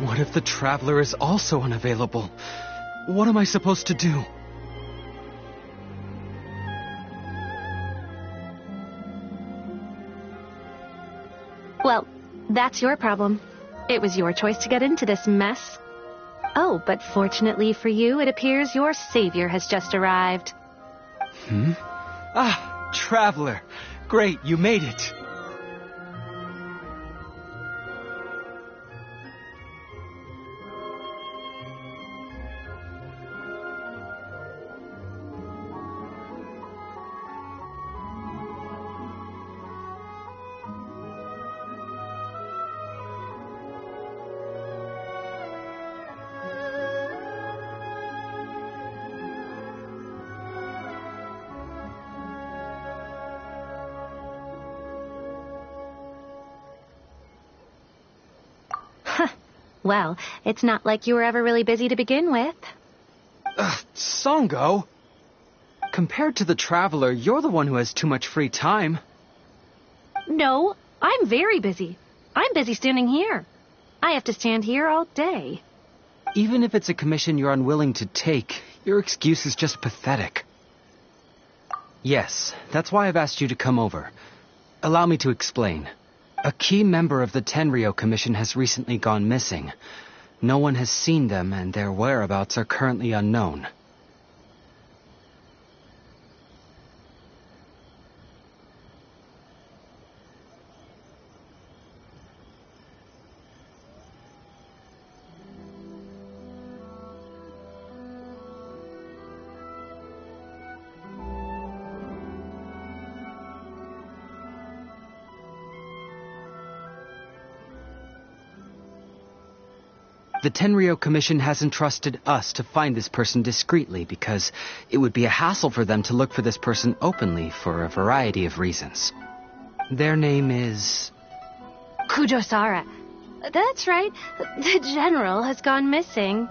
What if the Traveler is also unavailable? What am I supposed to do? Well, that's your problem. It was your choice to get into this mess. Oh, but fortunately for you, it appears your savior has just arrived. Ah, Traveler. Great, you made it. Well, it's not like you were ever really busy to begin with. Songo? Compared to the Traveler, you're the one who has too much free time. No, I'm very busy. I'm busy standing here. I have to stand here all day. Even if it's a commission you're unwilling to take, your excuse is just pathetic. Yes, that's why I've asked you to come over. Allow me to explain. A key member of the Tenryou Commission has recently gone missing. No one has seen them, and their whereabouts are currently unknown. The Tenryou Commission has entrusted us to find this person discreetly because it would be a hassle for them to look for this person openly for a variety of reasons. Their name is... Kujosara. That's right. The general has gone missing.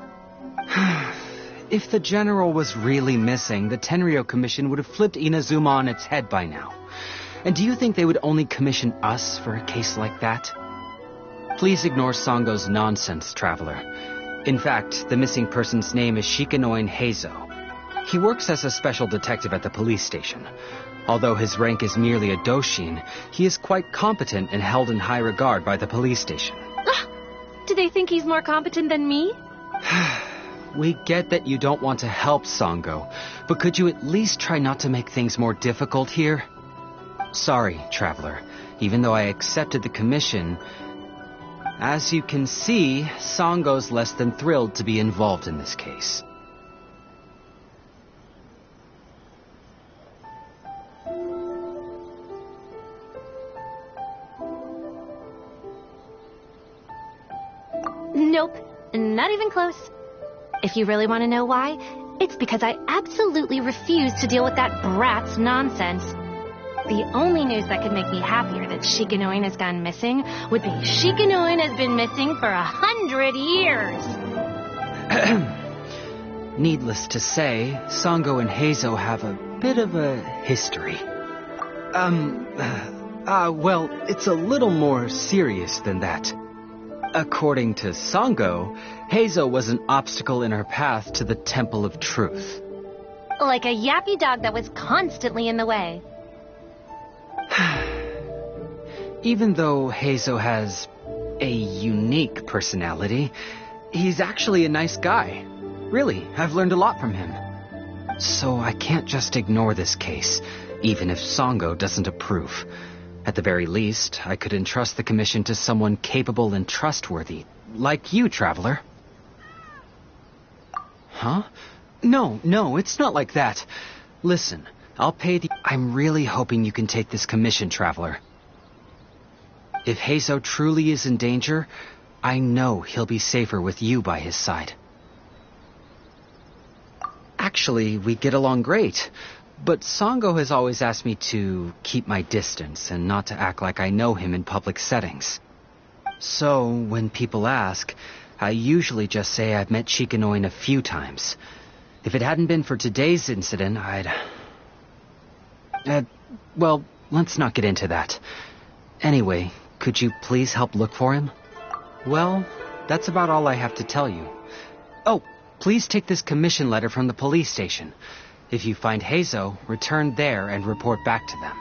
If the general was really missing, the Tenryou Commission would have flipped Inazuma on its head by now. And do you think they would only commission us for a case like that? Please ignore Songo's nonsense, Traveler. In fact, the missing person's name is heizou. He works as a special detective at the police station. Although his rank is merely a doshin, he is quite competent and held in high regard by the police station. Do they think he's more competent than me? We get that you don't want to help Songo, but could you at least try not to make things more difficult here? Sorry, Traveler. Even though I accepted the commission... As you can see, Songo's less than thrilled to be involved in this case. Nope, not even close. If you really want to know why, it's because I absolutely refuse to deal with that brat's nonsense. The only news that could make me happier that Shikanoin has gone missing would be Shikanoin has been missing for 100 years. Needless to say, Songo and heizou have a bit of a history. Well, it's a little more serious than that. According to Sango, Heizou was an obstacle in her path to the Temple of Truth. Like a yappy dog that was constantly in the way. Even though Heizou has a unique personality, he's actually a nice guy. Really, I've learned a lot from him. So I can't just ignore this case, even if Sango doesn't approve. At the very least, I could entrust the commission to someone capable and trustworthy, like you, Traveler. Huh? No, it's not like that. Listen, I'll pay the... I'm really hoping you can take this commission, Traveler. If Heizou truly is in danger, I know he'll be safer with you by his side. Actually, we get along great, but Sango has always asked me to keep my distance and not to act like I know him in public settings. So, when people ask, I usually just say I've met Shikanoin a few times. If it hadn't been for today's incident, I'd... well, let's not get into that. Anyway, could you please help look for him? Well, that's about all I have to tell you. Oh, please take this commission letter from the police station. If you find Heizou, return there and report back to them.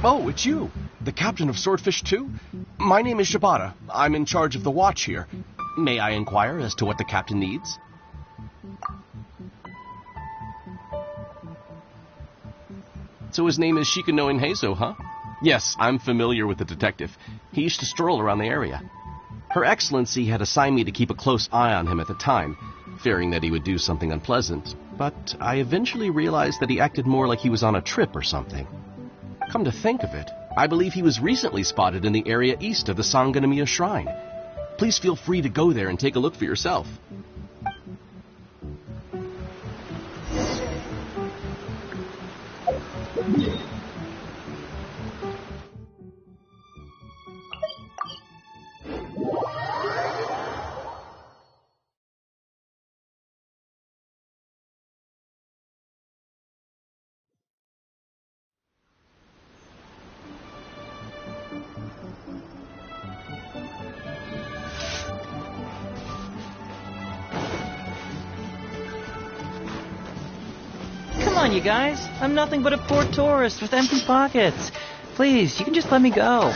Oh, it's you, the captain of Swordfish 2? My name is Shibata. I'm in charge of the watch here. May I inquire as to what the captain needs? So his name is Shikanoin Heizou, huh? Yes, I'm familiar with the detective. He used to stroll around the area. Her Excellency had assigned me to keep a close eye on him at the time, fearing that he would do something unpleasant, but I eventually realized that he acted more like he was on a trip or something. Come to think of it, I believe he was recently spotted in the area east of the Sanganamiya Shrine. Please feel free to go there and take a look for yourself. Come on, you guys. I'm nothing but a poor tourist with empty pockets. Please, you can just let me go.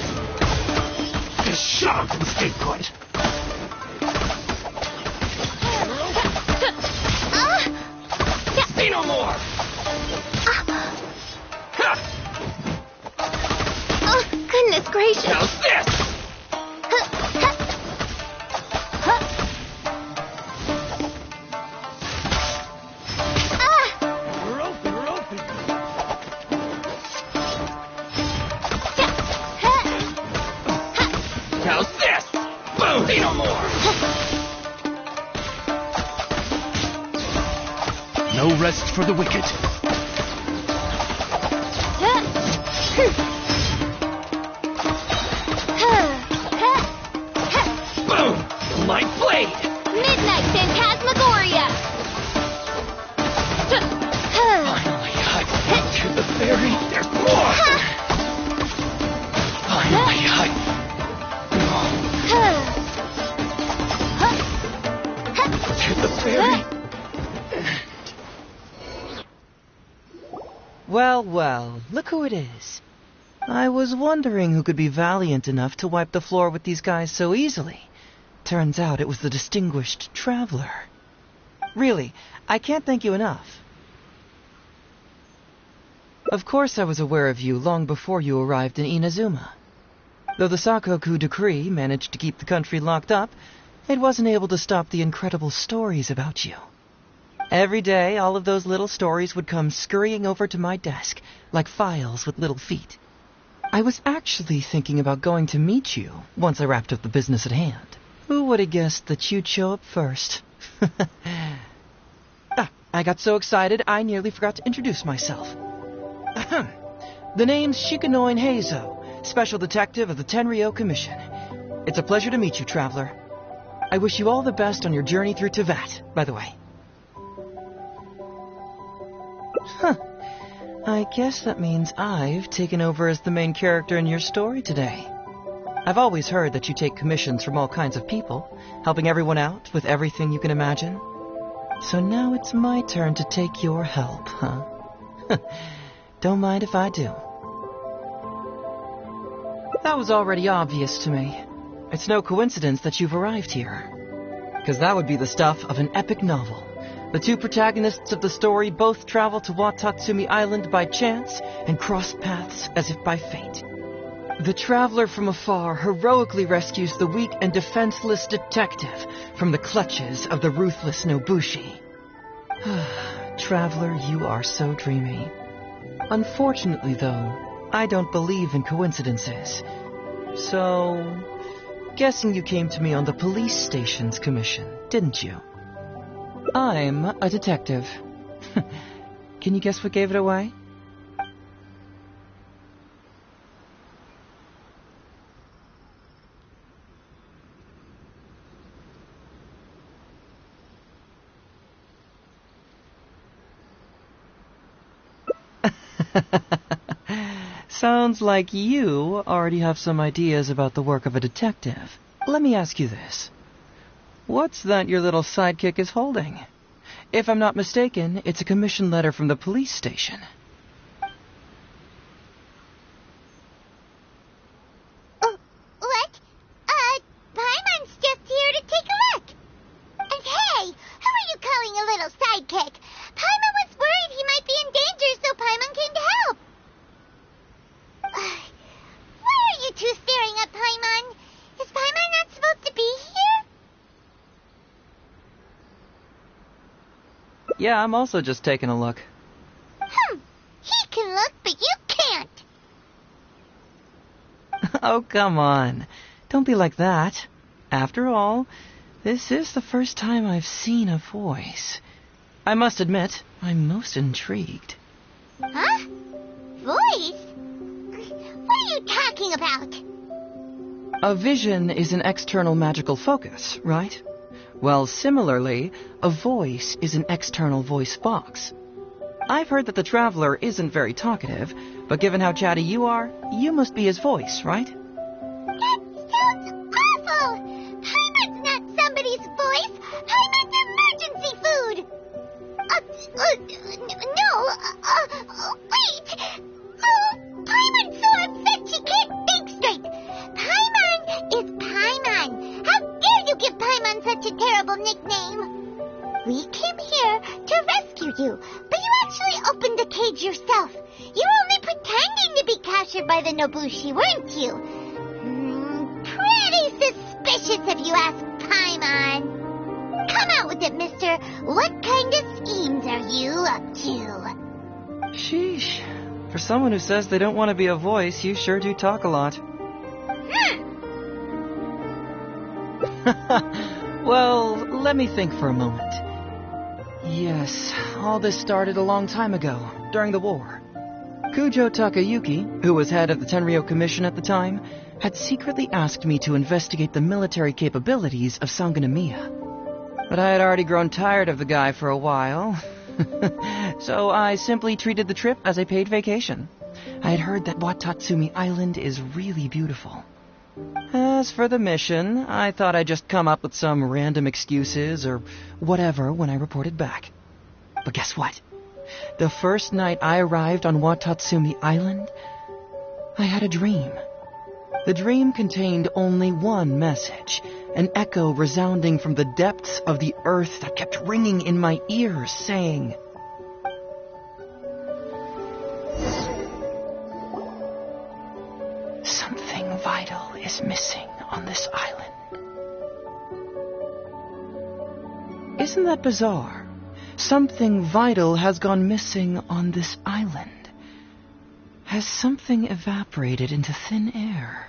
Just shut up and stay put. Say no more! Oh, goodness gracious. How's this? How's this? Boom! Say no more! No rest for the wicked. Boom! Light blade! Midnight Phantasmagoria! Finally, I went to the ferry. There's more! Finally, to the ferry. Well, look who it is. I was wondering who could be valiant enough to wipe the floor with these guys so easily. Turns out it was the distinguished traveler. Really, I can't thank you enough. Of course I was aware of you long before you arrived in Inazuma. Though the Sakoku decree managed to keep the country locked up, it wasn't able to stop the incredible stories about you. Every day, all of those little stories would come scurrying over to my desk, like files with little feet. I was actually thinking about going to meet you once I wrapped up the business at hand. Who would have guessed that you'd show up first? I got so excited I nearly forgot to introduce myself. The name's Shikanoin Heizou, Special Detective of the Tenryou Commission. It's a pleasure to meet you, Traveler. I wish you all the best on your journey through Teyvat, by the way. I guess that means I've taken over as the main character in your story today. I've always heard that you take commissions from all kinds of people, helping everyone out with everything you can imagine. So now it's my turn to take your help, huh? Don't mind if I do. That was already obvious to me. It's no coincidence that you've arrived here. Because that would be the stuff of an epic novel. The two protagonists of the story both travel to Watatsumi Island by chance and cross paths as if by fate. The traveler from afar heroically rescues the weak and defenseless detective from the clutches of the ruthless Nobushi. Traveler, you are so dreamy. Unfortunately, though, I don't believe in coincidences. So, guessing you came to me on the police station's commission, didn't you? I'm a detective. Can you guess what gave it away? Sounds like you already have some ideas about the work of a detective. Let me ask you this. What's that your little sidekick is holding? If I'm not mistaken, it's a commission letter from the police station. What? Paimon's just here to take a look. And hey, who are you calling a little sidekick? Paimon was worried he might be in danger, so Paimon came to help. Why are you two staring at Paimon? Is Paimon not supposed to be here? Yeah, I'm also just taking a look. He can look, but you can't. Oh, come on. Don't be like that. After all, this is the first time I've seen a voice. I must admit, I'm most intrigued. Huh? Voice? What are you talking about? A vision is an external magical focus, right? Well, similarly, a voice is an external voice box. I've heard that the Traveler isn't very talkative, but given how chatty you are, you must be his voice, right? That sounds awful! Paimon's not somebody's voice! Paimon's emergency food! Wait! Oh, Paimon's so upset she can't think straight! Paimon is Paimon! How dare you give Paimon such a terrible nickname? We came here to rescue you, but you actually opened the cage yourself. You were only pretending to be captured by the Nobushi, weren't you? Pretty suspicious if you ask Paimon. Come out with it, mister. What kind of schemes are you up to? Sheesh. For someone who says they don't want to be a voice, you sure do talk a lot. Well, let me think for a moment. Yes, all this started a long time ago, during the war. Kujo Takayuki, who was head of the Tenryou Commission at the time, had secretly asked me to investigate the military capabilities of Sangonomiya. But I had already grown tired of the guy for a while, so I simply treated the trip as a paid vacation. I had heard that Watatsumi Island is really beautiful. As for the mission, I thought I'd just come up with some random excuses or whatever when I reported back. But guess what? The first night I arrived on Watatsumi Island, I had a dream. The dream contained only one message, an echo resounding from the depths of the earth that kept ringing in my ears, saying, "Something vital is missing on this island. Isn't that bizarre? Something vital has gone missing on this island. Has something evaporated into thin air?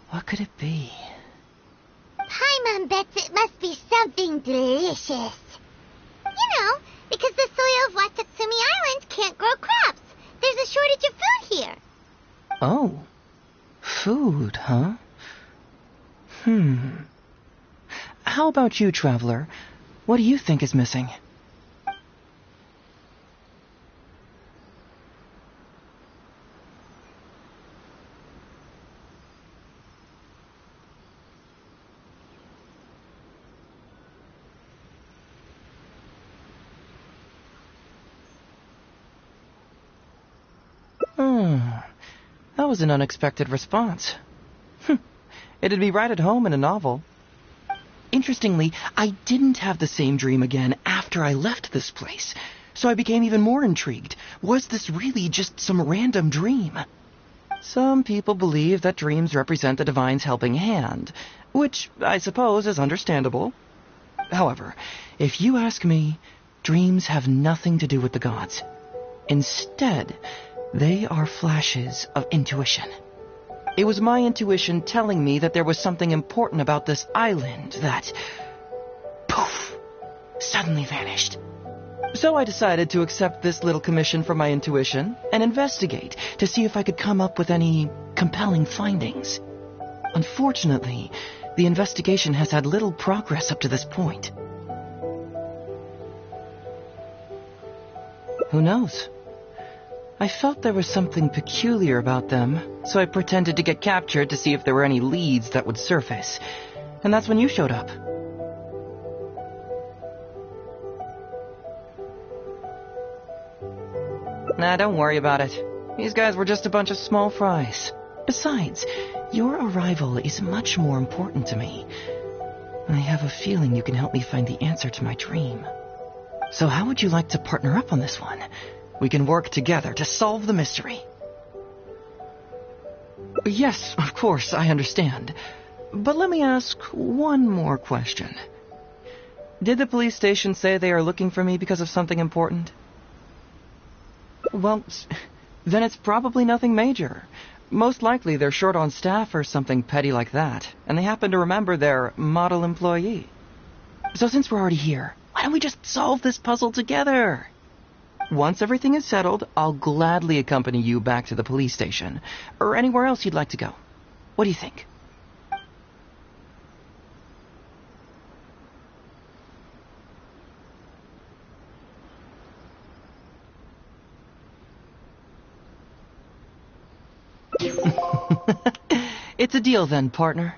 What could it be? Paimon bets it must be something delicious. You know, because the soil of Watatsumi Island can't grow crops. There's a shortage of food here. Oh, food, huh? How about you, Traveler? What do you think is missing? That was an unexpected response. It'd be right at home in a novel. Interestingly, I didn't have the same dream again after I left this place, so I became even more intrigued. Was this really just some random dream? Some people believe that dreams represent the divine's helping hand, which I suppose is understandable. However, if you ask me, dreams have nothing to do with the gods. Instead, they are flashes of intuition. It was my intuition telling me that there was something important about this island that, poof, suddenly vanished. So I decided to accept this little commission from my intuition and investigate to see if I could come up with any compelling findings. Unfortunately, the investigation has had little progress up to this point. Who knows? I felt there was something peculiar about them, so I pretended to get captured to see if there were any leads that would surface. And that's when you showed up. Nah, don't worry about it. These guys were just a bunch of small fries. Besides, your arrival is much more important to me. I have a feeling you can help me find the answer to my dream. So how would you like to partner up on this one? We can work together to solve the mystery. Yes, of course, I understand. But let me ask one more question. Did the police station say they are looking for me because of something important? Well, then it's probably nothing major. Most likely they're short on staff or something petty like that, and they happen to remember their model employee. So since we're already here, why don't we just solve this puzzle together? Once everything is settled, I'll gladly accompany you back to the police station, or anywhere else you'd like to go. What do you think? It's a deal then, partner.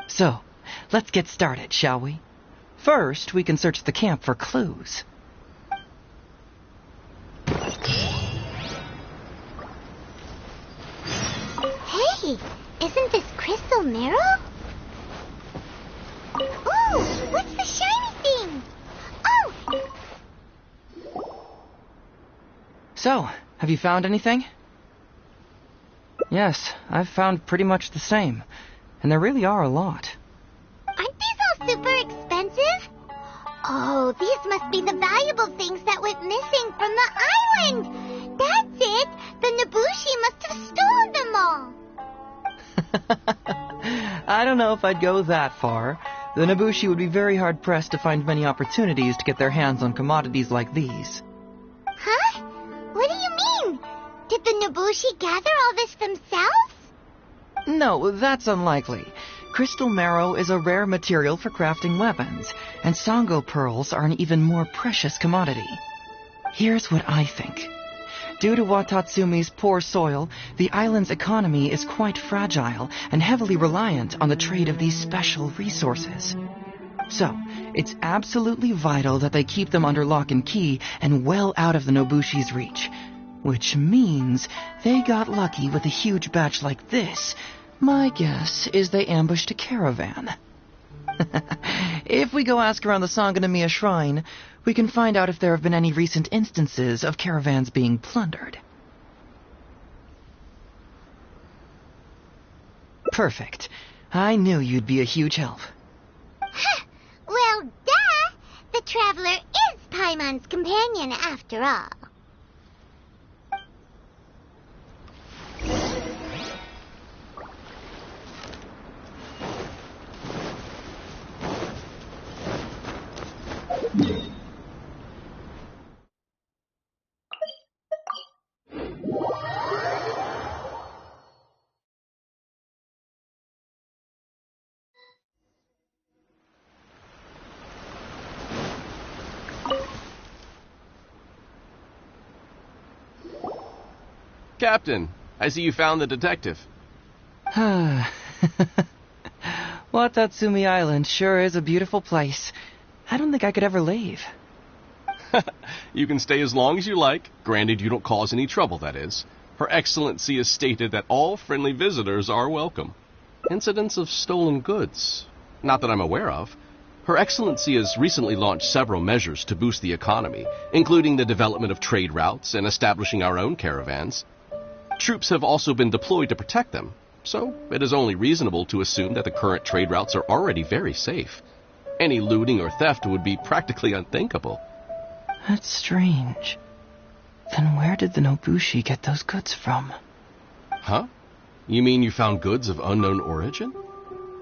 So, let's get started, shall we? First, we can search the camp for clues. Hey, isn't this Crystal Marrow? Ooh, what's the shiny thing? Oh! So, have you found anything? Yes, I've found pretty much the same. And there really are a lot. Aren't these all super expensive? Oh, these must be the valuable things that went missing from the island. That's it. The Nobushi must have stolen them all. I don't know if I'd go that far. The Nobushi would be very hard-pressed to find many opportunities to get their hands on commodities like these. Huh? What do you mean? Did the Nobushi gather all this themselves? No, that's unlikely. Crystal marrow is a rare material for crafting weapons, and Sango pearls are an even more precious commodity. Here's what I think. Due to Watatsumi's poor soil, the island's economy is quite fragile and heavily reliant on the trade of these special resources. So, it's absolutely vital that they keep them under lock and key and well out of the Nobushi's reach. Which means they got lucky with a huge batch like this. My guess is they ambushed a caravan. If we go ask around the Sangonomiya Shrine, we can find out if there have been any recent instances of caravans being plundered. Perfect. I knew you'd be a huge help. Well, duh! The Traveler is Paimon's companion after all. Captain, I see you found the detective. Watatsumi Island sure is a beautiful place. I don't think I could ever leave. You can stay as long as you like, granted you don't cause any trouble, that is. Her Excellency has stated that all friendly visitors are welcome. Incidents of stolen goods? Not that I'm aware of. Her Excellency has recently launched several measures to boost the economy, including the development of trade routes and establishing our own caravans. Troops have also been deployed to protect them, so it is only reasonable to assume that the current trade routes are already very safe. Any looting or theft would be practically unthinkable. That's strange. Then where did the Nobushi get those goods from? Huh? You mean you found goods of unknown origin?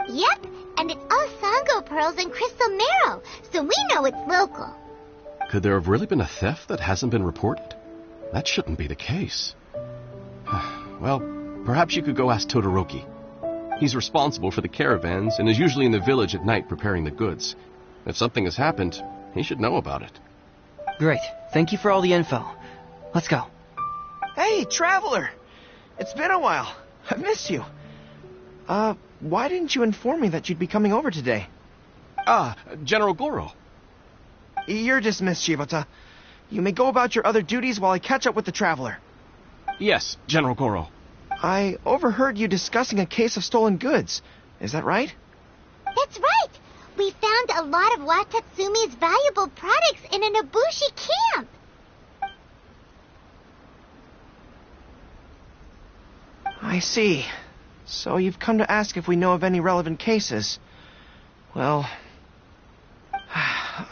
Yep, and it's all Sango pearls and crystal marrow, so we know it's local. Could there have really been a theft that hasn't been reported? That shouldn't be the case. Well, perhaps you could go ask Todoroki. He's responsible for the caravans and is usually in the village at night preparing the goods. If something has happened, he should know about it. Great. Thank you for all the info. Let's go. Hey, Traveler! It's been a while. I've missed you. Why didn't you inform me that you'd be coming over today? General Goro. You're dismissed, Shibata. You may go about your other duties while I catch up with the Traveler. Yes, General Goro. I overheard you discussing a case of stolen goods. Is that right? That's right! We found a lot of Watatsumi's valuable products in a Nobushi camp. I see. So you've come to ask if we know of any relevant cases. Well,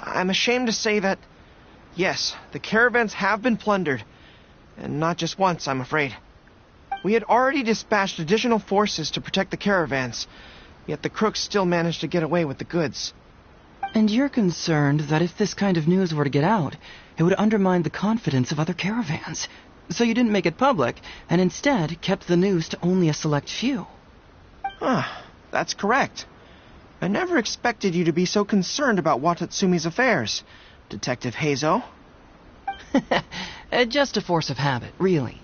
I'm ashamed to say that, yes, the caravans have been plundered. And not just once, I'm afraid. We had already dispatched additional forces to protect the caravans, yet the crooks still managed to get away with the goods. And you're concerned that if this kind of news were to get out, it would undermine the confidence of other caravans. So you didn't make it public, and instead kept the news to only a select few. That's correct. I never expected you to be so concerned about Watatsumi's affairs, Detective Heizou. Just a force of habit, really.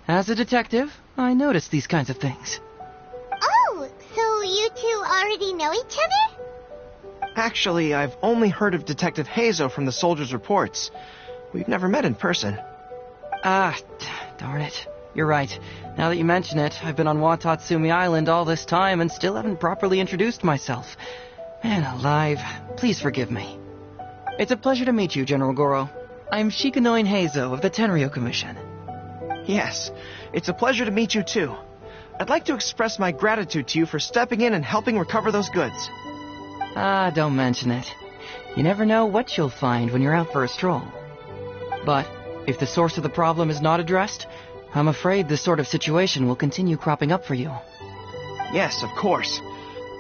As a detective, I notice these kinds of things. Oh, so you two already know each other? Actually, I've only heard of Detective Heizou from the soldiers' reports. We've never met in person. Darn it. You're right. Now that you mention it, I've been on Watatsumi Island all this time and still haven't properly introduced myself. Man alive, please forgive me. It's a pleasure to meet you, General Goro. I'm Shikanoin Heizou of the Tenryo Commission. Yes, it's a pleasure to meet you too. I'd like to express my gratitude to you for stepping in and helping recover those goods. Don't mention it. You never know what you'll find when you're out for a stroll. But if the source of the problem is not addressed, I'm afraid this sort of situation will continue cropping up for you. Yes, of course.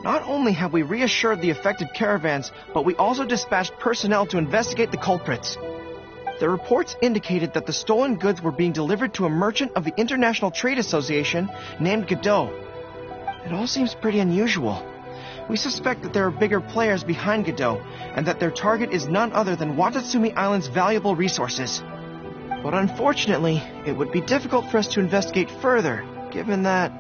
Not only have we reassured the affected caravans, but we also dispatched personnel to investigate the culprits. The reports indicated that the stolen goods were being delivered to a merchant of the International Trade Association named Godot. It all seems pretty unusual. We suspect that there are bigger players behind Godot, and that their target is none other than Watatsumi Island's valuable resources. But unfortunately, it would be difficult for us to investigate further, given that,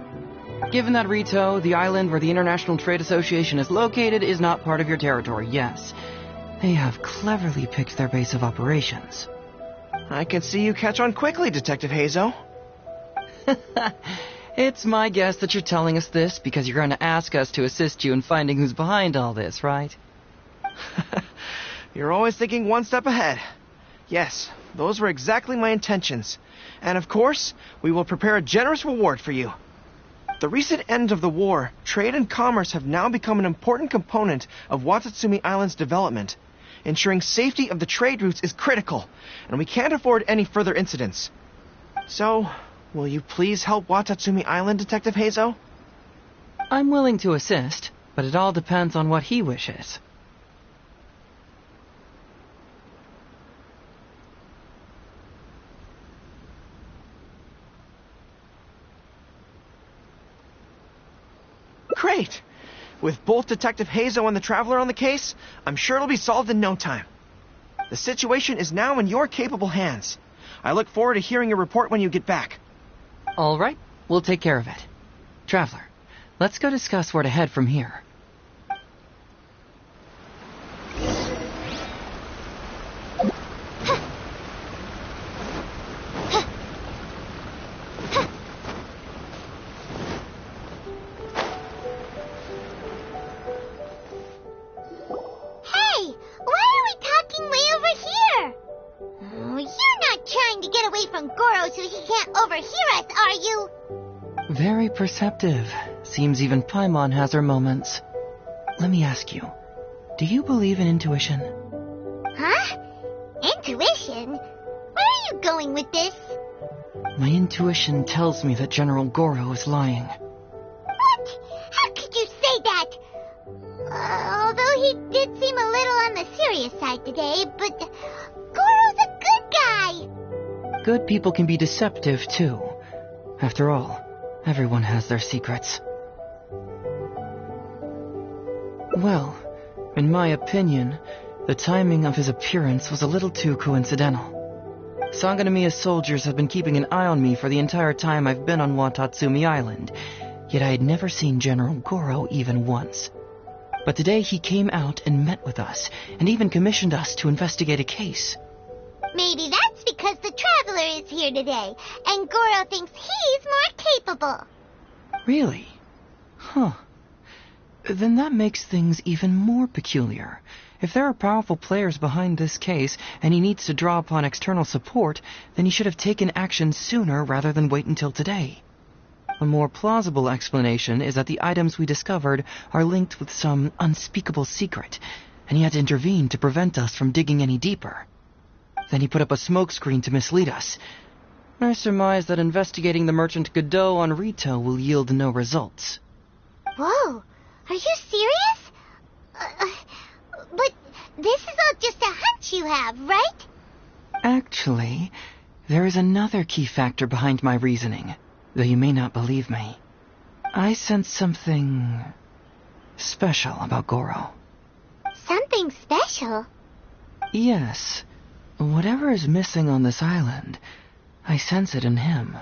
Rito, the island where the International Trade Association is located is not part of your territory, yes. They have cleverly picked their base of operations. I can see you catch on quickly, Detective Heizou. It's my guess that you're telling us this because you're going to ask us to assist you in finding who's behind all this, right? You're always thinking one step ahead. Yes, those were exactly my intentions. And of course, we will prepare a generous reward for you. The recent end of the war, trade and commerce have now become an important component of Watatsumi Island's development. Ensuring safety of the trade routes is critical, and we can't afford any further incidents. So, will you please help Watatsumi Island, Detective Heizou? I'm willing to assist, but it all depends on what he wishes. Great! With both Detective Heizou and the Traveler on the case, I'm sure it'll be solved in no time. The situation is now in your capable hands. I look forward to hearing your report when you get back. All right, we'll take care of it. Traveler, let's go discuss where to head from here. Hey, why are we talking way over here? Oh, you're not trying to get away from Goro so he can't overhear us, are you? Very perceptive. Seems even Paimon has her moments. Let me ask you, do you believe in intuition? Huh? Intuition? Where are you going with this? My intuition tells me that General Goro is lying. What? How could you say that? Although he did seem a little on the serious side today, but Goro's a good guy. Good people can be deceptive, too. After all, everyone has their secrets. Well, in my opinion, the timing of his appearance was a little too coincidental. Sangonomiya's soldiers have been keeping an eye on me for the entire time I've been on Watatsumi Island, yet I had never seen General Goro even once. But today he came out and met with us, and even commissioned us to investigate a case. Maybe that's because the Traveler is here today, and Goro thinks he's more capable. Really? Huh. Then that makes things even more peculiar. If there are powerful players behind this case, and he needs to draw upon external support, then he should have taken action sooner rather than wait until today. A more plausible explanation is that the items we discovered are linked with some unspeakable secret, and he had to intervene to prevent us from digging any deeper. Then he put up a smokescreen to mislead us. I surmise that investigating the merchant Godot on Rito will yield no results. Whoa, are you serious? But this is all just a hunch you have, right? Actually, there is another key factor behind my reasoning, though you may not believe me. I sense something special about Goro. Something special? Yes. Whatever is missing on this island, I sense it in him.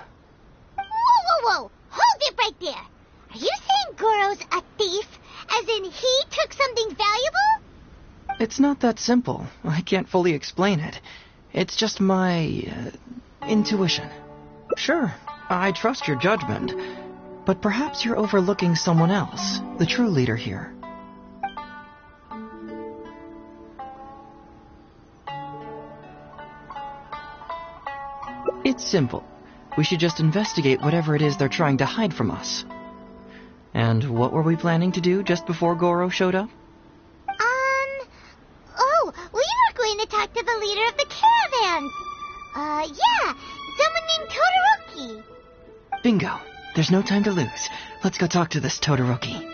Whoa! Hold it right there! Are you saying Goro's a thief? As in he took something valuable? It's not that simple. I can't fully explain it. It's just my intuition. Sure, I trust your judgment, but perhaps you're overlooking someone else, the true leader here. It's simple. We should just investigate whatever it is they're trying to hide from us. And what were we planning to do just before Goro showed up? Oh, we were going to talk to the leader of the caravans. Yeah, someone named Todoroki. Bingo. There's no time to lose. Let's go talk to this Todoroki.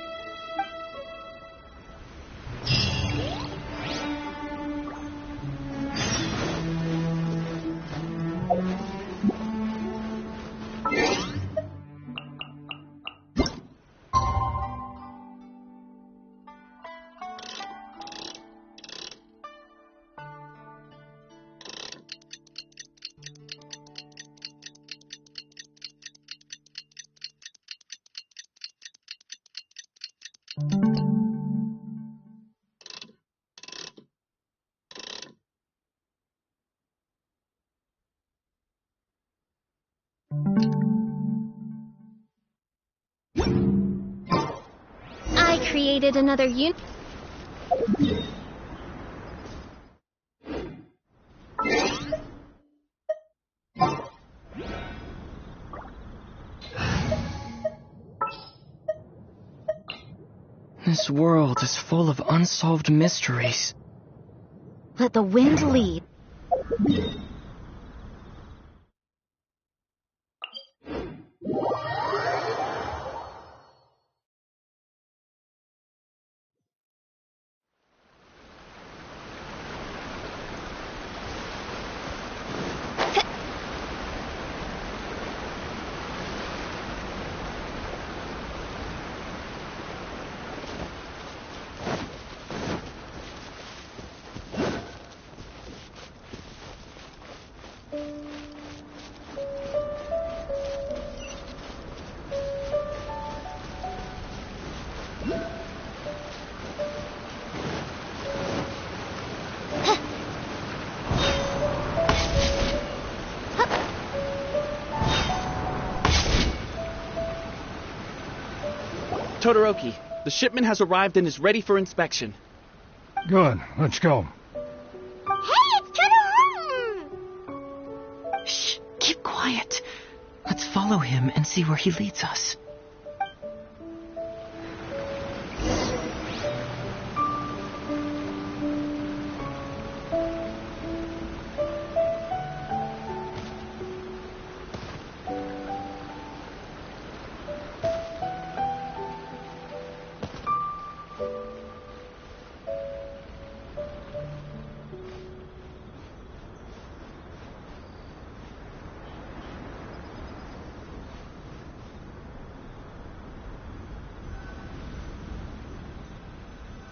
I created another unit. This world is full of unsolved mysteries. Let the wind lead. Todoroki, the shipment has arrived and is ready for inspection. Good, let's go. Hey, it's Todoroki! Shh, keep quiet. Let's follow him and see where he leads us.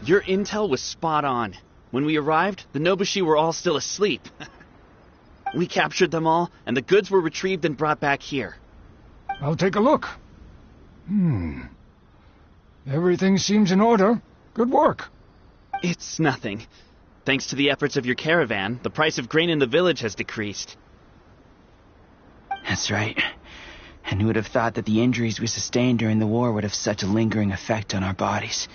Your intel was spot on. When we arrived, the Nobushi were all still asleep. We captured them all, and the goods were retrieved and brought back here. I'll take a look. Everything seems in order. Good work. It's nothing. Thanks to the efforts of your caravan, the price of grain in the village has decreased. That's right. And who would have thought that the injuries we sustained during the war would have such a lingering effect on our bodies?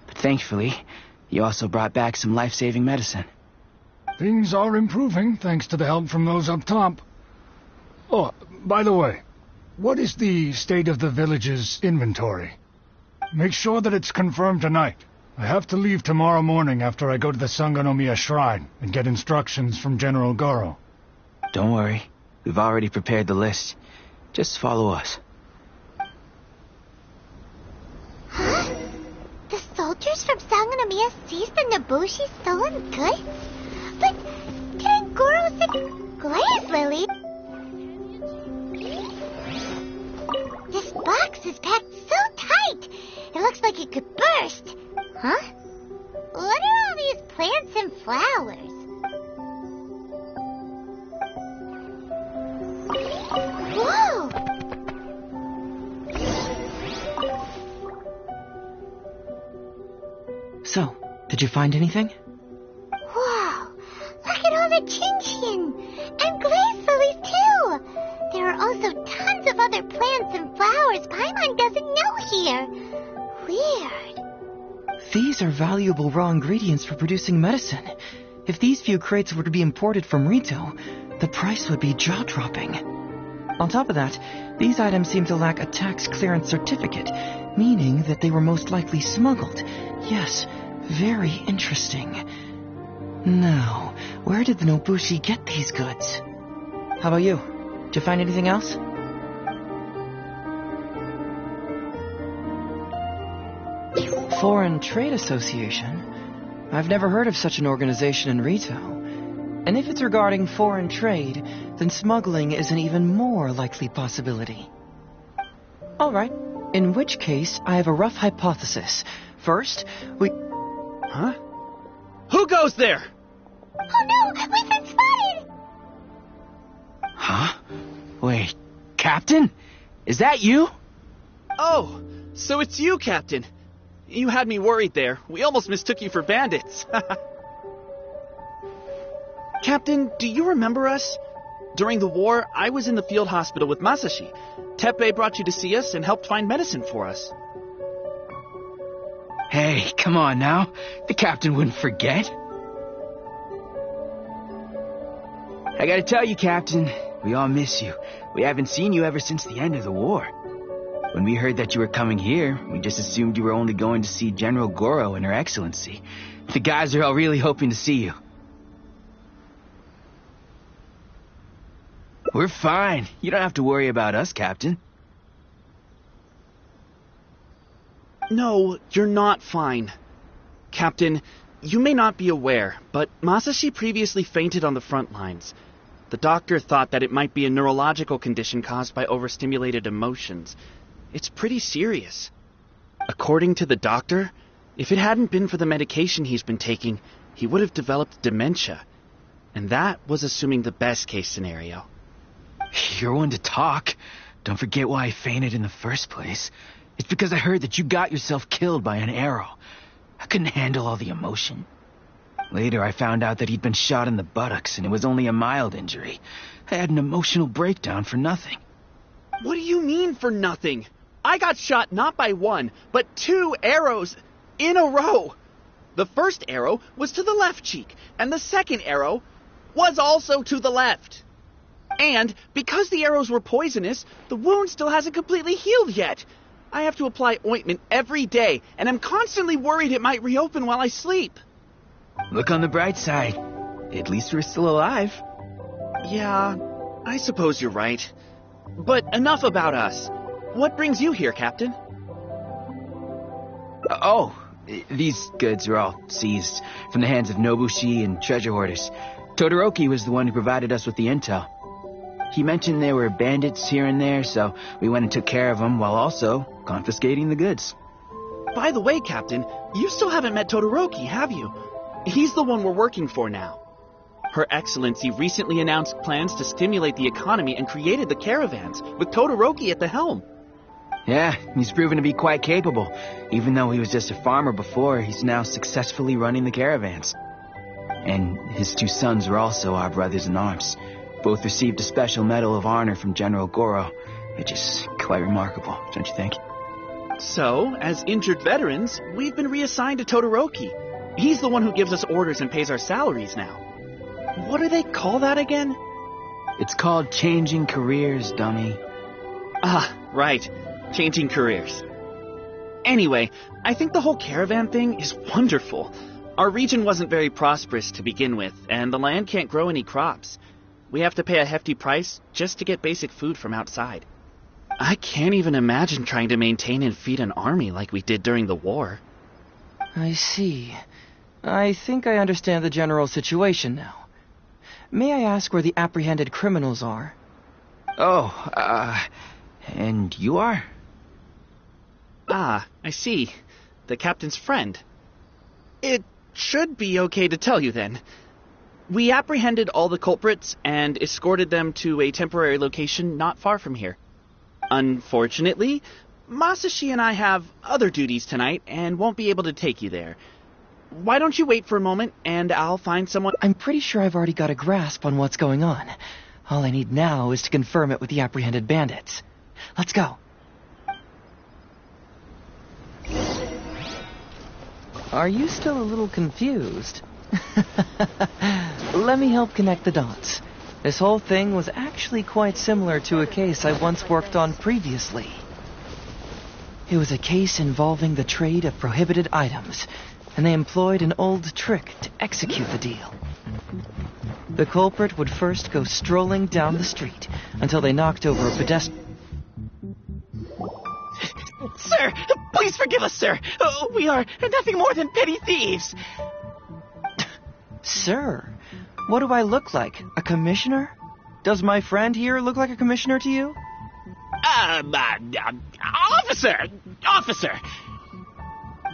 But thankfully, you also brought back some life-saving medicine. Things are improving, thanks to the help from those up top. Oh, by the way, what is the state of the village's inventory? Make sure that it's confirmed tonight. I have to leave tomorrow morning after I go to the Sangonomiya Shrine and get instructions from General Goro. Don't worry. We've already prepared the list. Just follow us. Huh? The soldiers from Sangonomiya seized the Nobushi stolen goods? But didn't Goro say glaze lily? This box is packed so tight, it looks like it could burst. Huh? What are all these plants and flowers? Whoa! So, did you find anything? Wow! Look at all the chinchin! And glaze lilies, too! There are also tons of other plants and flowers Paimon doesn't know here. Weird. These are valuable raw ingredients for producing medicine. If these few crates were to be imported from Rito, the price would be jaw-dropping. On top of that, these items seem to lack a tax clearance certificate, meaning that they were most likely smuggled. Yes, very interesting. Now, where did the Nobushi get these goods? How about you? Did you find anything else? Foreign Trade Association? I've never heard of such an organization in Rito. And if it's regarding foreign trade, then smuggling is an even more likely possibility. All right. In which case, I have a rough hypothesis. First, we... Huh? Who goes there? Oh no! We've been spotted! Huh? Wait, Captain? Is that you? Oh, so it's you, Captain. You had me worried there. We almost mistook you for bandits. Captain, do you remember us? During the war, I was in the field hospital with Masashi. Teppei brought you to see us and helped find medicine for us. Hey, come on now. The captain wouldn't forget. I gotta tell you, Captain, we all miss you. We haven't seen you ever since the end of the war. When we heard that you were coming here, we just assumed you were only going to see General Goro and Her Excellency. The guys are all really hoping to see you. We're fine. You don't have to worry about us, Captain. No, you're not fine. Captain, you may not be aware, but Masashi previously fainted on the front lines. The doctor thought that it might be a neurological condition caused by overstimulated emotions. It's pretty serious. According to the doctor, if it hadn't been for the medication he's been taking, he would have developed dementia. And that was assuming the best case scenario. You're one to talk. Don't forget why I fainted in the first place. It's because I heard that you got yourself killed by an arrow. I couldn't handle all the emotion. Later, I found out that he'd been shot in the buttocks, and it was only a mild injury. I had an emotional breakdown for nothing. What do you mean for nothing? I got shot not by one, but 2 arrows in a row. The first arrow was to the left cheek, and the second arrow was also to the left. And because the arrows were poisonous, the wound still hasn't completely healed yet. I have to apply ointment every day, and I'm constantly worried it might reopen while I sleep. Look on the bright side. At least we're still alive. Yeah, I suppose you're right. But enough about us. What brings you here, Captain? These goods were all seized from the hands of Nobushi and treasure hoarders. Todoroki was the one who provided us with the intel. He mentioned there were bandits here and there, so we went and took care of them while also confiscating the goods. By the way, Captain, you still haven't met Todoroki, have you? He's the one we're working for now. Her Excellency recently announced plans to stimulate the economy and created the caravans, with Todoroki at the helm. Yeah, he's proven to be quite capable. Even though he was just a farmer before, he's now successfully running the caravans. And his 2 sons are also our brothers in arms. Both received a special medal of honor from General Goro, which is quite remarkable, don't you think? So, as injured veterans, we've been reassigned to Todoroki. He's the one who gives us orders and pays our salaries now. What do they call that again? It's called changing careers, dummy. Ah, right. Changing careers. Anyway, I think the whole caravan thing is wonderful. Our region wasn't very prosperous to begin with, and the land can't grow any crops. We have to pay a hefty price just to get basic food from outside. I can't even imagine trying to maintain and feed an army like we did during the war. I see. I think I understand the general situation now. May I ask where the apprehended criminals are? And you are? Ah, I see. The captain's friend. It should be okay to tell you then. We apprehended all the culprits and escorted them to a temporary location not far from here. Unfortunately, Masashi and I have other duties tonight and won't be able to take you there. Why don't you wait for a moment and I'll find someone... I'm pretty sure I've already got a grasp on what's going on. All I need now is to confirm it with the apprehended bandits. Let's go. Are you still a little confused? Let me help connect the dots. This whole thing was actually quite similar to a case I once worked on previously. It was a case involving the trade of prohibited items, and they employed an old trick to execute the deal. The culprit would first go strolling down the street until they knocked over a pedestrian. Sir, please forgive us, sir. We are nothing more than petty thieves. Sir, what do I look like? A commissioner? Does my friend here look like a commissioner to you? Officer!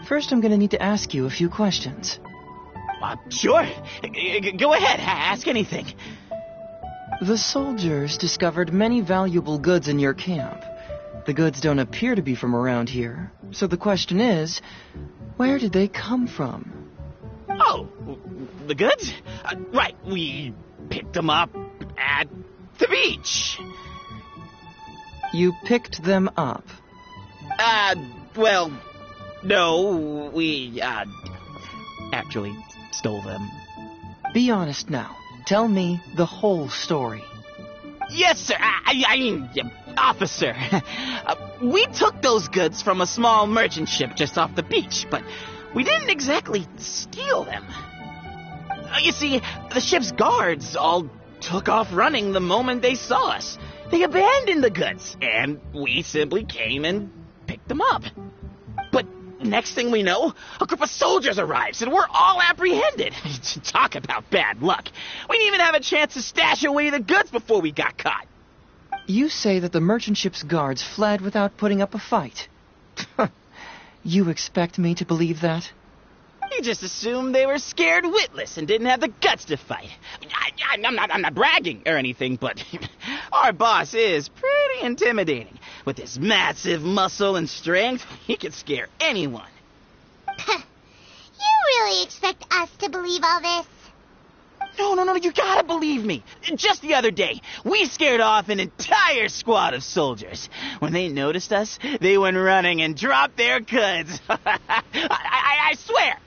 First, I'm gonna need to ask you a few questions. Sure. Go ahead, ask anything. The soldiers discovered many valuable goods in your camp. The goods don't appear to be from around here. So the question is, where did they come from? Oh, the goods? Right, we picked them up at the beach. You picked them up? Well, no, we, actually stole them. Be honest now. Tell me the whole story. Yes, sir. I mean, Officer, we took those goods from a small merchant ship just off the beach, but we didn't exactly steal them. You see, the ship's guards all took off running the moment they saw us. They abandoned the goods, and we simply came and picked them up. But next thing we know, a group of soldiers arrives, and we're all apprehended. Talk about bad luck. We didn't even have a chance to stash away the goods before we got caught. You say that the merchant ship's guards fled without putting up a fight. You expect me to believe that? You just assumed they were scared witless and didn't have the guts to fight. I'm not bragging or anything, but our boss is pretty intimidating. With his massive muscle and strength, he could scare anyone. You really expect us to believe all this? No, you gotta believe me. Just the other day, we scared off an entire squad of soldiers. When they noticed us, they went running and dropped their goods. I swear.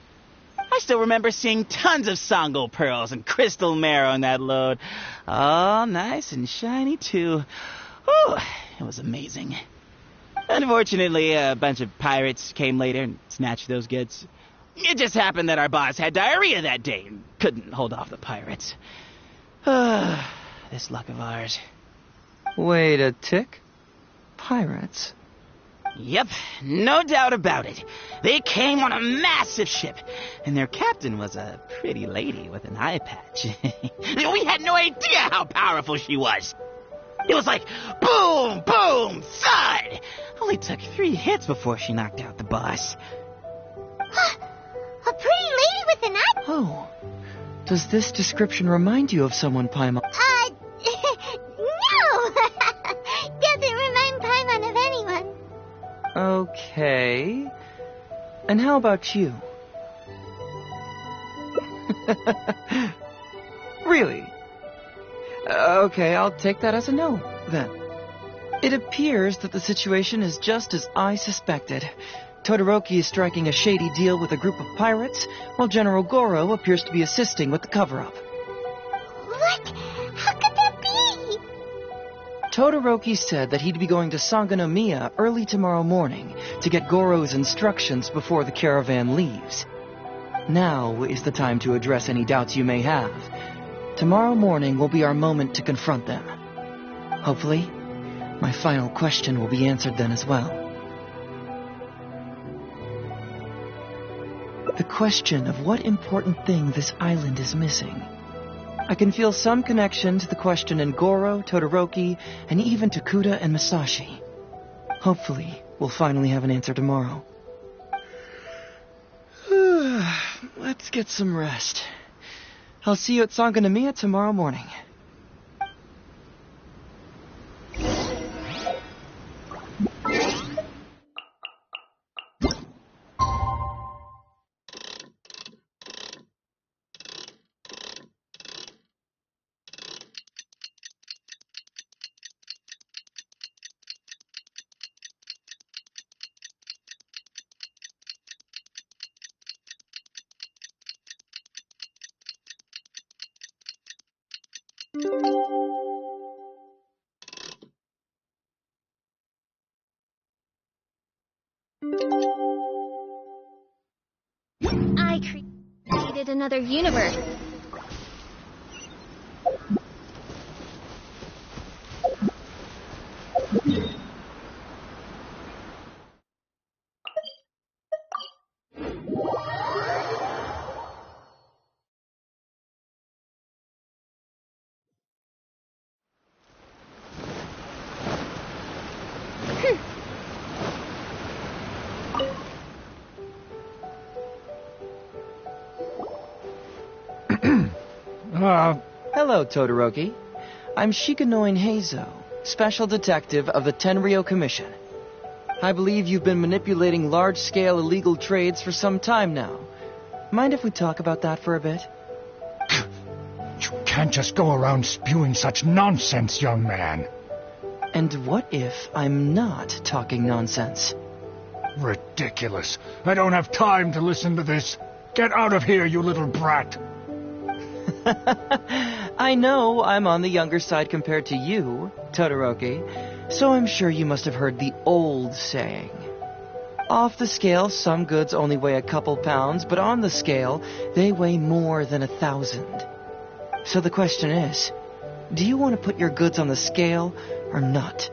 I still remember seeing tons of Songo pearls and crystal marrow in that load. All nice and shiny, too. Whew, it was amazing. Unfortunately, a bunch of pirates came later and snatched those goods. It just happened that our boss had diarrhea that day and couldn't hold off the pirates. This luck of ours. Wait a tick. Pirates? Yep, no doubt about it. They came on a massive ship, and their captain was a pretty lady with an eye patch. We had no idea how powerful she was. It was like boom, boom, thud. Only took 3 hits before she knocked out the boss. A pretty lady with an eye... Oh. Does this description remind you of someone, Paimon? No! Doesn't remind Paimon of anyone. Okay. And how about you? Really? Okay, I'll take that as a no, then. It appears that the situation is just as I suspected. Todoroki is striking a shady deal with a group of pirates, while General Goro appears to be assisting with the cover-up. What? How could that be? Todoroki said that he'd be going to Sangonomiya early tomorrow morning to get Goro's instructions before the caravan leaves. Now is the time to address any doubts you may have. Tomorrow morning will be our moment to confront them. Hopefully, my final question will be answered then as well. The question of what important thing this island is missing. I can feel some connection to the question in Goro, Todoroki, and even to Kuda and Masashi. Hopefully, we'll finally have an answer tomorrow. Let's get some rest. I'll see you at Sangonomiya tomorrow morning. I created another universe. Hello, Todoroki. I'm Shikanoin Heizou, Special Detective of the Tenryou Commission. I believe you've been manipulating large-scale illegal trades for some time now. Mind if we talk about that for a bit? You can't just go around spewing such nonsense, young man. And what if I'm not talking nonsense? Ridiculous. I don't have time to listen to this. Get out of here, you little brat. I know I'm on the younger side compared to you, Todoroki, So I'm sure you must have heard the old saying. Off the scale, some goods only weigh a couple pounds, but on the scale, they weigh more than 1,000. So the question is, do you want to put your goods on the scale or not?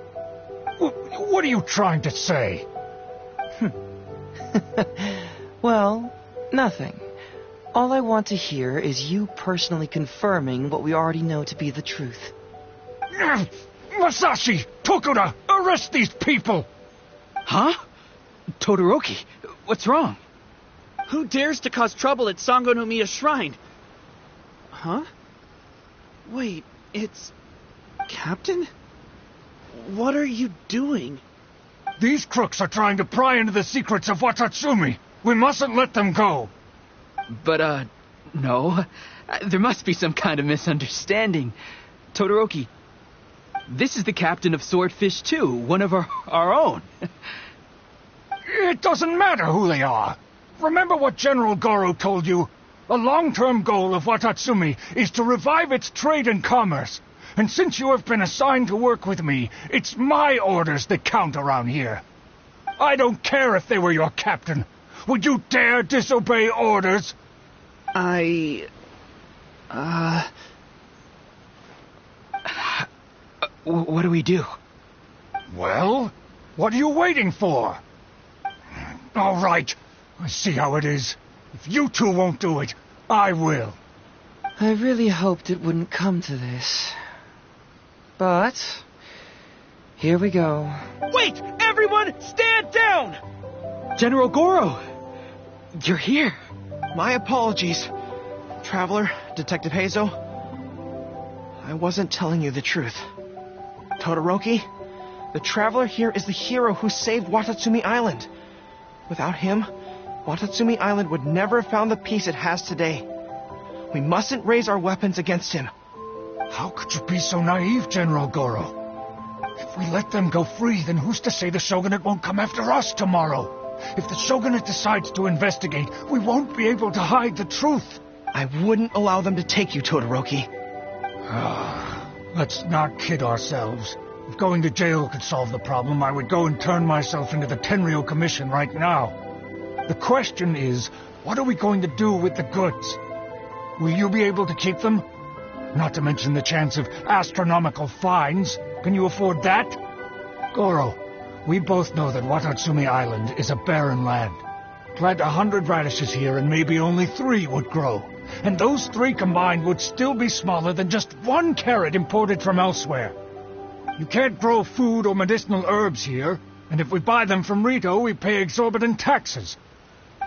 What are you trying to say? Well, nothing. All I want to hear is you personally confirming what we already know to be the truth. Masashi! Tokuda! Arrest these people! Huh? Todoroki, what's wrong? Who dares to cause trouble at Sango no Miya Shrine? Huh? Wait, it's... Captain? What are you doing? These crooks are trying to pry into the secrets of Watatsumi. We mustn't let them go. But, no. There must be some kind of misunderstanding. Todoroki, this is the captain of Swordfish 2, one of our own. It doesn't matter who they are. Remember what General Goro told you? A long-term goal of Watatsumi is to revive its trade and commerce. And since you have been assigned to work with me, it's my orders that count around here. I don't care if they were your captain. Would you dare disobey orders? What do we do? Well, what are you waiting for? All right, I see how it is. If you two won't do it, I will. I really hoped it wouldn't come to this. But here we go. Wait! Everyone, stand down! General Goro! You're here. My apologies, Traveler, Detective Heizou. I wasn't telling you the truth. Todoroki, the Traveler here is the hero who saved Watatsumi Island. Without him, Watatsumi Island would never have found the peace it has today. We mustn't raise our weapons against him. How could you be so naive, General Goro? If we let them go free, then who's to say the Shogunate won't come after us tomorrow? If the Shogunate decides to investigate, we won't be able to hide the truth. I wouldn't allow them to take you, Todoroki. Let's not kid ourselves. If going to jail could solve the problem, I would go and turn myself into the Tenryou Commission right now. The question is, what are we going to do with the goods? Will you be able to keep them? Not to mention the chance of astronomical fines. Can you afford that? Goro, we both know that Watatsumi Island is a barren land. Plant 100 radishes here and maybe only 3 would grow. And those 3 combined would still be smaller than just 1 carrot imported from elsewhere. You can't grow food or medicinal herbs here, and if we buy them from Rito, we pay exorbitant taxes.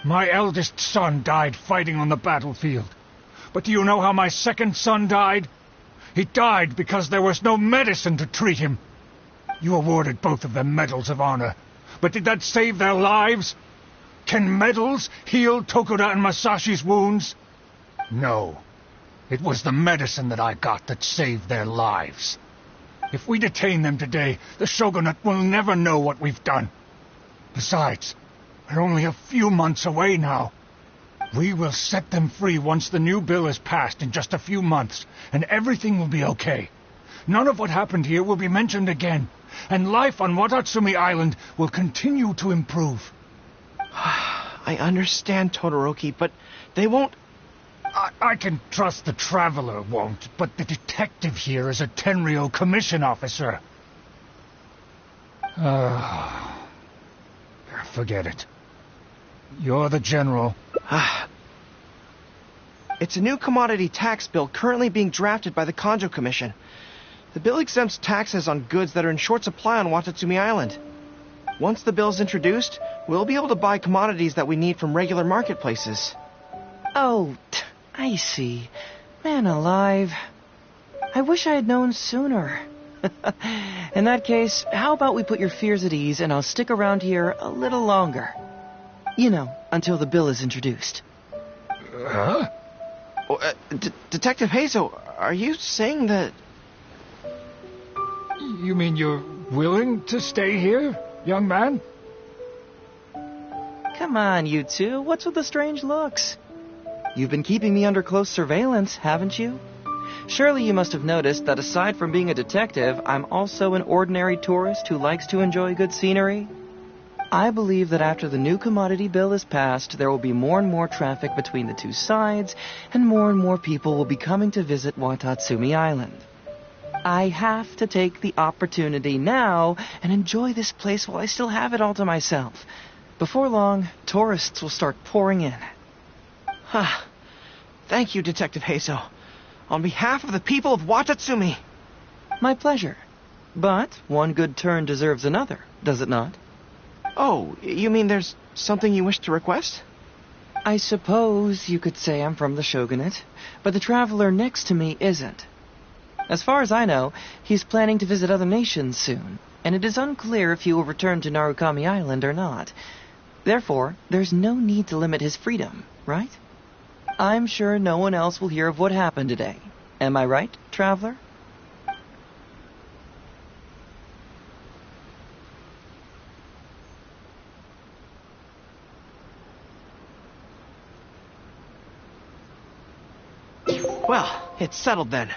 My eldest son died fighting on the battlefield. But do you know how my second son died? He died because there was no medicine to treat him. You awarded both of them medals of honor, but did that save their lives? Can medals heal Tokuda and Masashi's wounds? No. It was the medicine that I got that saved their lives. If we detain them today, the Shogunate will never know what we've done. Besides, we're only a few months away now. We will set them free once the new bill is passed in just a few months, and everything will be okay. None of what happened here will be mentioned again, and life on Watatsumi Island will continue to improve. I understand, Todoroki, but they won't... I can trust the Traveler won't, but the detective here is a Tenryou Commission officer. Forget it. You're the General. It's a new commodity tax bill currently being drafted by the Kanjo Commission. The bill exempts taxes on goods that are in short supply on Watatsumi Island. Once the bill is introduced, we'll be able to buy commodities that we need from regular marketplaces. Oh, I see. Man alive. I wish I had known sooner. In that case, how about we put your fears at ease and I'll stick around here a little longer. You know, until the bill is introduced. Huh? Detective Heizou, are you saying that... You mean you're willing to stay here, young man? Come on, you two. What's with the strange looks? You've been keeping me under close surveillance, haven't you? Surely you must have noticed that aside from being a detective, I'm also an ordinary tourist who likes to enjoy good scenery. I believe that after the new commodity bill is passed, there will be more and more traffic between the two sides, and more people will be coming to visit Watatsumi Island. I have to take the opportunity now and enjoy this place while I still have it all to myself. Before long, tourists will start pouring in. Thank you, Detective Heizou. On behalf of the people of Watatsumi. My pleasure. But one good turn deserves another, does it not? Oh, you mean there's something you wish to request? I suppose you could say I'm from the Shogunate, but the traveler next to me isn't. As far as I know, he's planning to visit other nations soon, and it is unclear if he will return to Narukami Island or not. Therefore, there's no need to limit his freedom, right? I'm sure no one else will hear of what happened today. Am I right, traveler? Well, it's settled then.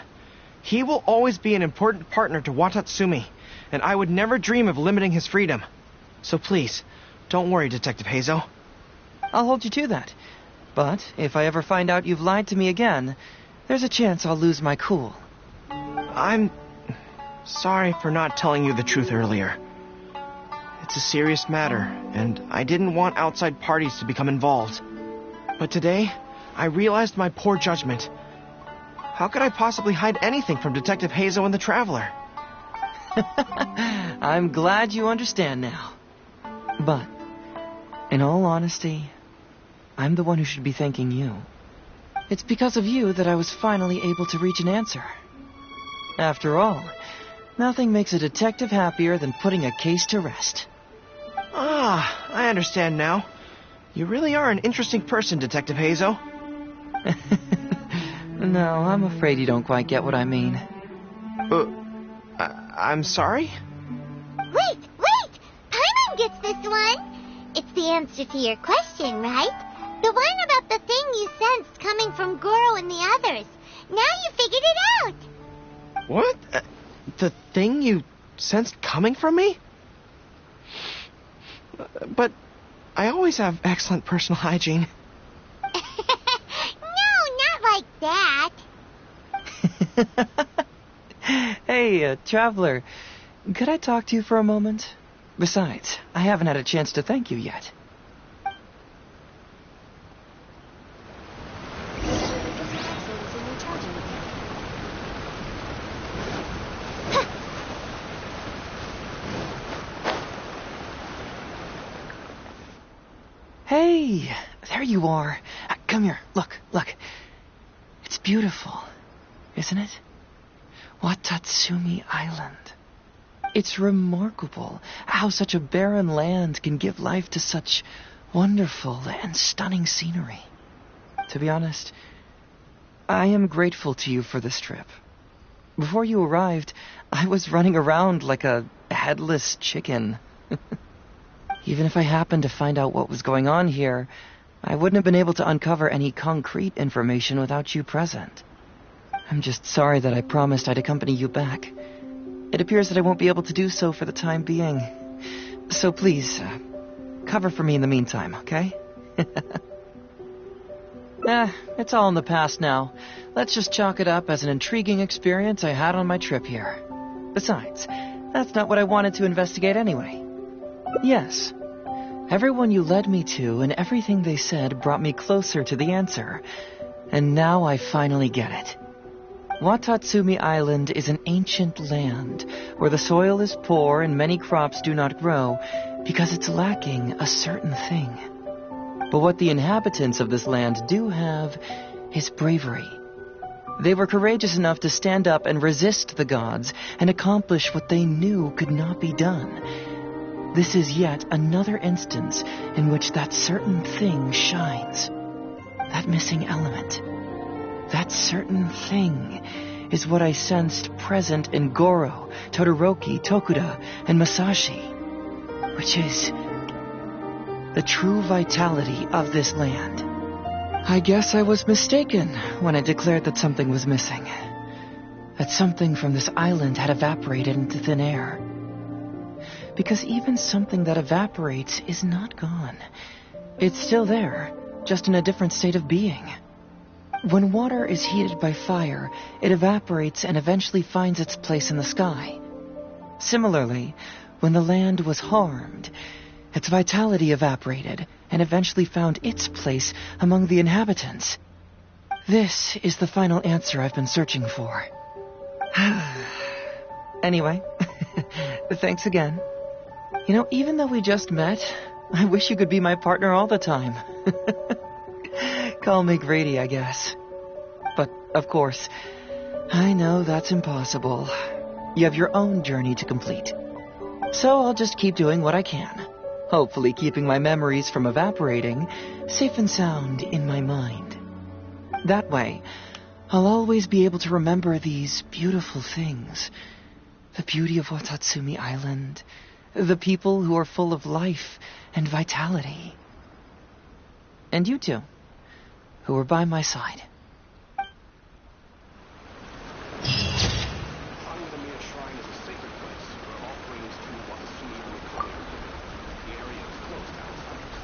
He will always be an important partner to Watatsumi, and I would never dream of limiting his freedom. So please, don't worry, Detective Heizou. I'll hold you to that. But if I ever find out you've lied to me again, there's a chance I'll lose my cool. I'm sorry for not telling you the truth earlier. It's a serious matter, and I didn't want outside parties to become involved. But today, I realized my poor judgment. How could I possibly hide anything from Detective Heizou and the Traveler? I'm glad you understand now. But, in all honesty, I'm the one who should be thanking you. It's because of you that I was finally able to reach an answer. After all, nothing makes a detective happier than putting a case to rest. Ah, I understand now. You really are an interesting person, Detective Heizou. No, I'm afraid you don't quite get what I mean. I'm sorry? Wait! Paimon gets this one! It's the answer to your question, right? The one about the thing you sensed coming from Goro and the others. Now you figured it out! What? The thing you sensed coming from me? But I always have excellent personal hygiene. No, not like that. Hey, traveler, could I talk to you for a moment? Besides, I haven't had a chance to thank you yet. Hey, there you are. Come here, look. It's beautiful, isn't it? Watatsumi Island. It's remarkable how such a barren land can give life to such wonderful and stunning scenery. To be honest, I am grateful to you for this trip. Before you arrived, I was running around like a headless chicken. Even if I happened to find out what was going on here, I wouldn't have been able to uncover any concrete information without you present. I'm just sorry that I promised I'd accompany you back. It appears that I won't be able to do so for the time being. So please, cover for me in the meantime, okay? It's all in the past now. Let's just chalk it up as an intriguing experience I had on my trip here. Besides, that's not what I wanted to investigate anyway. Yes, everyone you led me to and everything they said brought me closer to the answer. And now I finally get it. Watatsumi Island is an ancient land where the soil is poor and many crops do not grow because it's lacking a certain thing. But what the inhabitants of this land do have is bravery. They were courageous enough to stand up and resist the gods and accomplish what they knew could not be done. This is yet another instance in which that certain thing shines. That missing element. That certain thing is what I sensed present in Goro, Todoroki, Tokuda, and Masashi, which is the true vitality of this land. I guess I was mistaken when I declared that something was missing. that something from this island had evaporated into thin air. Because even something that evaporates is not gone. It's still there, just in a different state of being. When water is heated by fire, it evaporates and eventually finds its place in the sky. Similarly, when the land was harmed, its vitality evaporated and eventually found its place among the inhabitants. This is the final answer I've been searching for. Anyway, thanks again. You know, even though we just met, I wish you could be my partner all the time. Call me Grady, I guess. But, of course, I know that's impossible. You have your own journey to complete. So I'll just keep doing what I can. Hopefully keeping my memories from evaporating safe and sound in my mind. That way, I'll always be able to remember these beautiful things. The beauty of Watatsumi Island. The people who are full of life and vitality. And you too, who were by my side. Hangamia Shrine is a sacred place where offerings to Watatsumi are required. The area is closed to outsiders.